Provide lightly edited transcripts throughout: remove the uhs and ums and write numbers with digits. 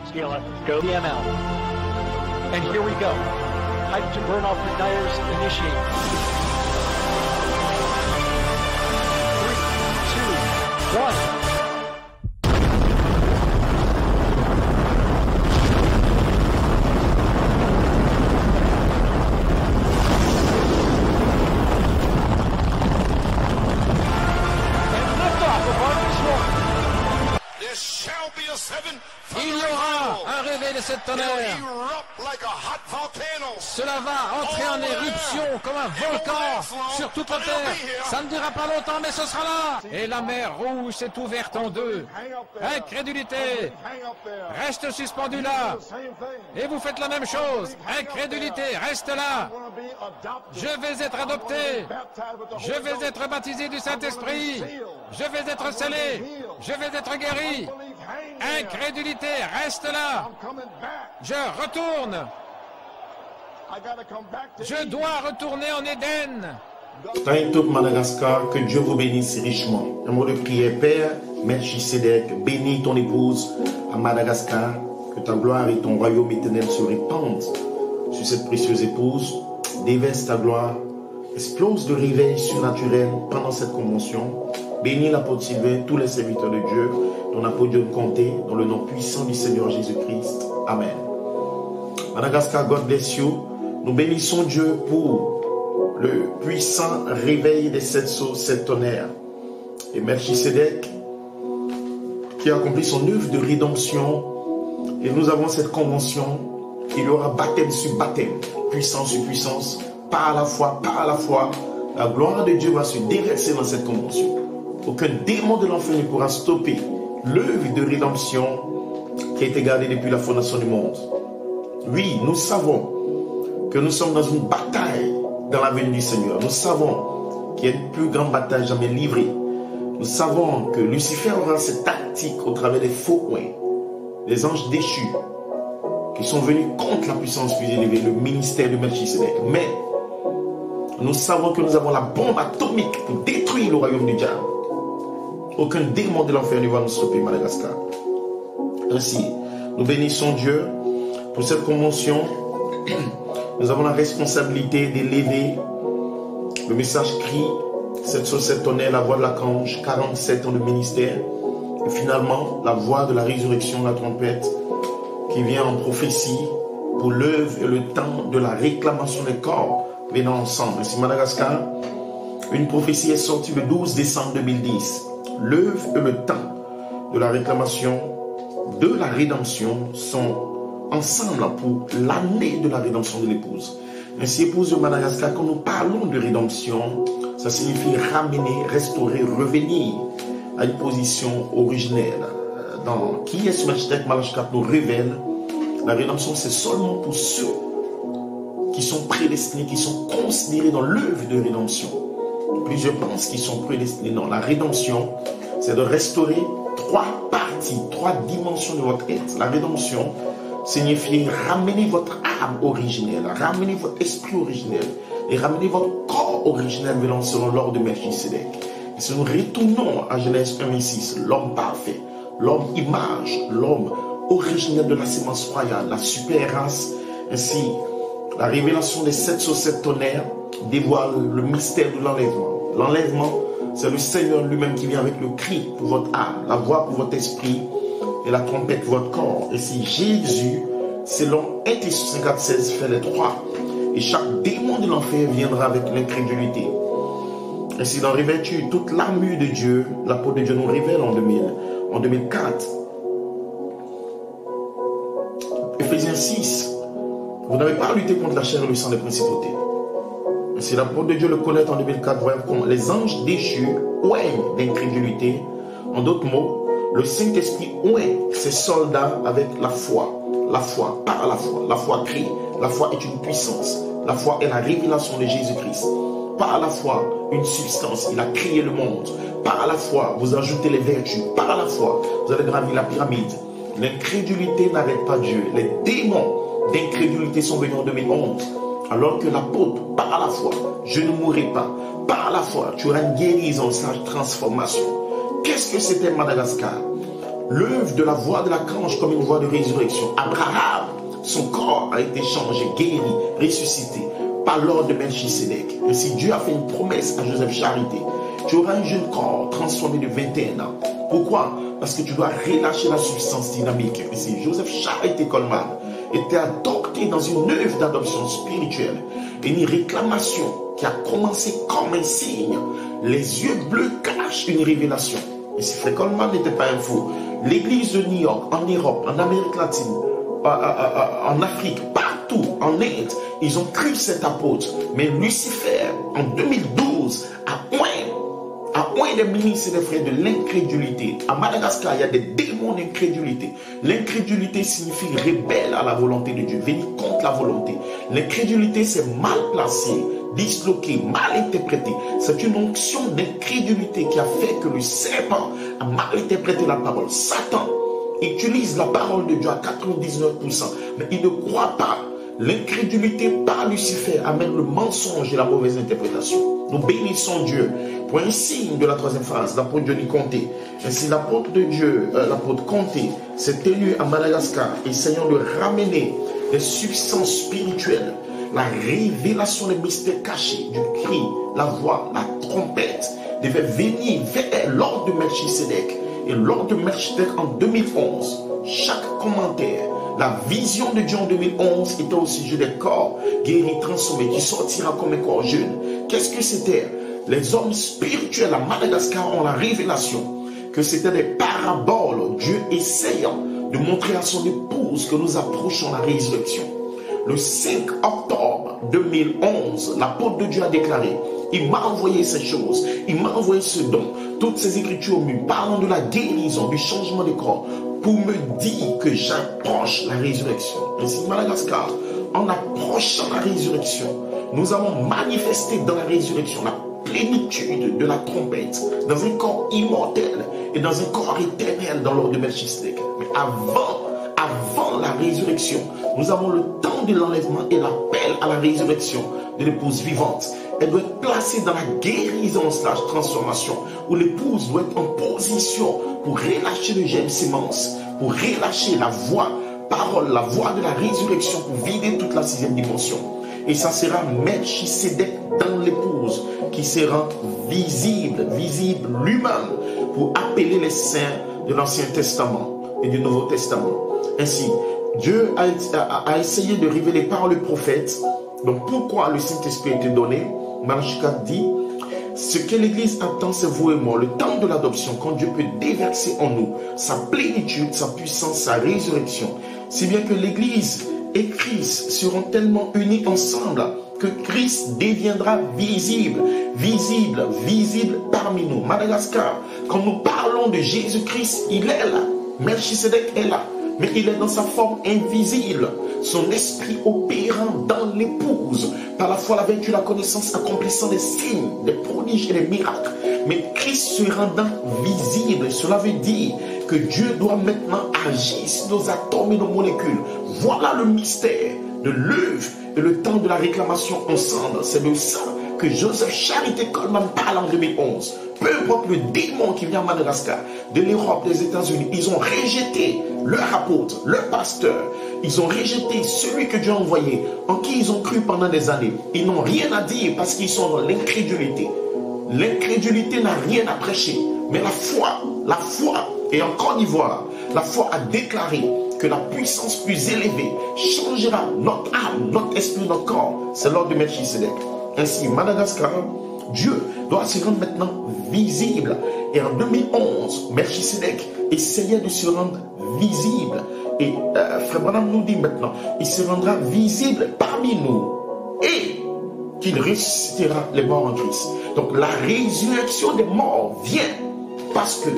Skila, go DML. And here we go. Hydrogen burn-off igniters initiate. 3, 2, 1. Il y aura un réveil de cette tonnerre. Cela va entrer en éruption comme un volcan sur toute la terre. Ça ne durera pas longtemps, mais ce sera là. Et la mer rouge s'est ouverte en deux. Incrédulité. Reste suspendu là. Et vous faites la même chose. Incrédulité. Reste là. Je vais être adopté. Je vais être baptisé du Saint-Esprit. Je vais être scellé. Je vais être guéri. Incrédulité, reste là. Je retourne. Je dois retourner en Éden. Taïtok Madagascar, que Dieu vous bénisse richement. Un mot de prière, Père, Melchisedec, bénis ton épouse à Madagascar, que ta gloire et ton royaume éternel se répandent sur cette précieuse épouse. Déverse ta gloire, explose de réveil surnaturel pendant cette convention. Bénis l'apôtre Sylvain, tous les serviteurs de Dieu, ton apôtre John Comté, dans le nom puissant du Seigneur Jésus-Christ. Amen. Madagascar, God bless you. Nous bénissons Dieu pour le puissant réveil des 7 sceaux, 7 tonnerres. Et Melchisedec, qui a accompli son œuvre de rédemption. Et nous avons cette convention. Il y aura baptême sur baptême, puissance sur puissance, pas à la fois, pas à la fois. La gloire de Dieu va se déverser dans cette convention. Aucun démon de l'enfer ne pourra stopper l'œuvre de rédemption qui a été gardée depuis la fondation du monde. Oui, nous savons que nous sommes dans une bataille dans la venue du Seigneur. Nous savons qu'il y a une plus grande bataille jamais livrée. Nous savons que Lucifer aura cette tactique au travers des faux coins, des anges déchus qui sont venus contre la puissance plus élevée, le ministère de Melchisedec. Mais nous savons que nous avons la bombe atomique pour détruire le royaume du diable. Aucun démon de l'enfer ne va nous stopper, Madagascar. Ainsi, nous bénissons Dieu pour cette convention. Nous avons la responsabilité d'élever le message cri, cette sauce tonnerre, la voix de l'archange, 47 ans de ministère. Et finalement, la voix de la résurrection, la trompette, qui vient en prophétie pour l'œuvre et le temps de la réclamation des corps venant ensemble. Ainsi, Madagascar, une prophétie est sortie le 12 décembre 2010. L'œuvre et le temps de la réclamation de la rédemption sont ensemble pour l'année de la rédemption de l'épouse. Ainsi, épouse de Madagascar, quand nous parlons de rédemption, ça signifie ramener, restaurer, revenir à une position originelle. Dans qui est ce Melchisedec Madagascar nous révèle, la rédemption c'est seulement pour ceux qui sont prédestinés, qui sont considérés dans l'œuvre de rédemption. Plusieurs pensent qu'ils sont prédestinés. Non, la rédemption, c'est de restaurer 3 parties, 3 dimensions de votre être. La rédemption signifie ramener votre âme originelle, ramener votre esprit originel et ramener votre corps originel venant selon l'ordre de Melchisedec. Et si nous retournons à Genèse 1:6, l'homme parfait, l'homme image, l'homme originel de la sémence royale, la super race, ainsi la révélation des 7 sur 7 tonnerres dévoile le mystère de l'enlèvement. L'enlèvement, c'est le Seigneur lui-même qui vient avec le cri pour votre âme, la voix pour votre esprit et la trompette pour votre corps. Et si Jésus, selon 1 Thessaloniciens 4:16, fait les 3, et chaque démon de l'enfer viendra avec l'incrédulité. Ainsi, dans revêtu toute l'armure de Dieu, l'apôtre de Dieu nous révèle en 2004. Éphésiens 6, vous n'avez pas à lutter contre la chair et le sang des principautés. Si l'apôtre de Dieu le connaît en 2004, voyons comment les anges déchus ouènent d'incrédulité. En d'autres mots, le Saint-Esprit ouène ses soldats avec la foi. La foi, par la foi. La foi crie. La foi est une puissance. La foi est la révélation de Jésus-Christ. Par la foi, une substance. Il a créé le monde. Par la foi, vous ajoutez les vertus. Par la foi, vous allez gravir la pyramide. L'incrédulité n'arrête pas Dieu. Les démons d'incrédulité sont venus en 2011. Alors que l'apôtre, par la foi, je ne mourrai pas. Par la foi, tu auras une guérison, une transformation. Qu'est-ce que c'était Madagascar? l'œuvre de la voix de l'archange comme une voix de résurrection. Abraham, son corps a été changé, guéri, ressuscité par l'ordre de Melchisédek. Et si Dieu a fait une promesse à Joseph Charité, tu auras un jeune corps transformé de 21 ans. Pourquoi? Parce que tu dois relâcher la substance dynamique. Et si Joseph Charité Coleman était adopté dans une œuvre d'adoption spirituelle, une réclamation qui a commencé comme un signe, les yeux bleus cachent une révélation. Et si Frère Coleman n'était pas un fou, l'église de New York, en Europe, en Amérique latine, en Afrique, partout, en Inde, ils ont cru cet apôtre. Mais Lucifer, en 2012, a point des ministres et des frères de l'incrédulité. À Madagascar, il y a des démons d'incrédulité. L'incrédulité signifie rebelle à la volonté de Dieu, venir contre la volonté. L'incrédulité, c'est mal placé, disloqué, mal interprété. C'est une onction d'incrédulité qui a fait que le serpent a mal interprété la parole. Satan utilise la parole de Dieu à 99%, mais il ne croit pas. L'incrédulité par Lucifer amène le mensonge et la mauvaise interprétation. Nous bénissons Dieu pour un signe de la troisième phase, l'apôtre Johnny Conté. Ainsi, l'apôtre de Dieu, l'apôtre Conté, s'est tenu à Madagascar, essayant de ramener les substances spirituelles, la révélation des mystères cachés, du cri, la voix, la trompette, devait venir vers l'ordre de Melchisédek. Et l'ordre de Melchisédek en 2011, chaque commentaire, la vision de Dieu en 2011 était au sujet des corps guéris, transformés, qui sortira comme un corps jeune. Qu'est-ce que c'était? Les hommes spirituels à Madagascar ont la révélation que c'était des paraboles, Dieu essayant de montrer à son épouse que nous approchons la résurrection. Le 5 octobre 2011, l'apôtre de Dieu a déclaré: il m'a envoyé ces choses, il m'a envoyé ce don, toutes ces écritures mues, parlant de la guérison, du changement de corps, pour me dire que j'approche la résurrection. Ainsi, Madagascar, en approchant la résurrection, nous allons manifester dans la résurrection la plénitude de la trompette, dans un corps immortel et dans un corps éternel dans l'ordre de Melchisédek. Mais avant la résurrection, nous avons le temps de l'enlèvement et l'appel à la résurrection de l'épouse vivante. Elle doit être placée dans la guérison / transformation, où l'épouse doit être en position pour relâcher le germe sémence, pour relâcher la voix, parole, la voix de la résurrection, pour vider toute la 6e dimension. Et ça sera Melchisédek dans l'épouse qui sera visible lui-même pour appeler les saints de l'Ancien Testament et du Nouveau Testament. Ainsi, Dieu a essayé de révéler par le prophète. Donc pourquoi le Saint-Esprit a été donné? Malachi 4 dit: ce que l'Église attend, c'est vous et moi, le temps de l'adoption, quand Dieu peut déverser en nous sa plénitude, sa puissance, sa résurrection. Si bien que l'Église et Christ seront tellement unis ensemble que Christ deviendra visible parmi nous. Madagascar, quand nous parlons de Jésus-Christ, il est là. Melchisédek est là, mais il est dans sa forme invisible. Son esprit opérant dans l'épouse, par la foi, la vertu, la connaissance, accomplissant des signes, des prodiges et des miracles. Mais Christ se rendant visible, cela veut dire que Dieu doit maintenant agir sur nos atomes et nos molécules. Voilà le mystère de l'œuvre et le temps de la réclamation ensemble. C'est de ça que Joseph Charité Coleman parle en 2011. Peu importe le démon qui vient à Madagascar, de l'Europe, des États-Unis, ils ont rejeté leur apôtre, leur pasteur. Ils ont rejeté celui que Dieu a envoyé, en qui ils ont cru pendant des années. Ils n'ont rien à dire parce qu'ils sont dans l'incrédulité. L'incrédulité n'a rien à prêcher. Mais la foi, et en Côte d'Ivoire, la foi a déclaré que la puissance plus élevée changera notre âme, notre esprit, notre corps. C'est l'ordre de Melchisédek. Ainsi, Madagascar, Dieu doit se rendre maintenant visible. Et en 2011, Melchisédek essayait de se rendre visible. Et Frère Branham nous dit maintenant, il se rendra visible parmi nous. Et qu'il ressuscitera les morts en Christ. Donc la résurrection des morts vient parce que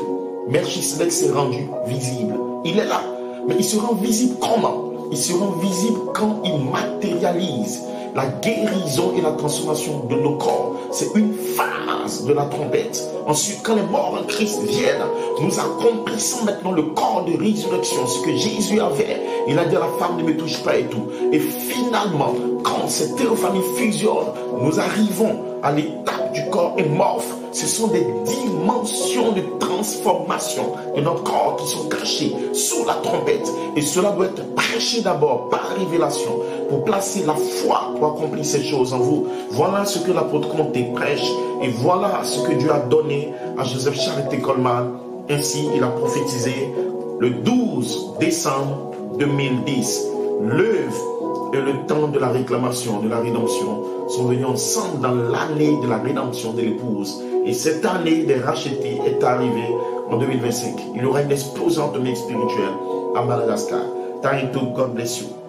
Melchisédek s'est rendu visible. Il est là. Mais il se rend visible comment? Il se rend visible quand il matérialise la guérison et la transformation de nos corps. C'est une phase de la trompette. Ensuite, quand les morts en Christ viennent, nous accomplissons maintenant le corps de résurrection. Ce que Jésus avait, il a dit à la femme: ne me touche pas et tout. Et finalement, quand cette théophanie fusionne, nous arrivons à l'étape du corps amorphe Ce sont des dimensions de transformation de notre corps qui sont cachées sous la trompette. Et cela doit être prêché d'abord par révélation pour placer la foi pour accomplir ces choses en vous. Voilà ce que l'apôtre Comté prêche et voilà ce que Dieu a donné à Joseph Charité Coleman. Ainsi, il a prophétisé le 12 décembre 2010. L'œuvre et le temps de la réclamation, de la rédemption sont venus ensemble dans l'année de la rédemption de l'épouse. Et cette année des rachetés est arrivée en 2025. Il y aura une explosion atomique spirituelle à Madagascar. Thank you, God bless you.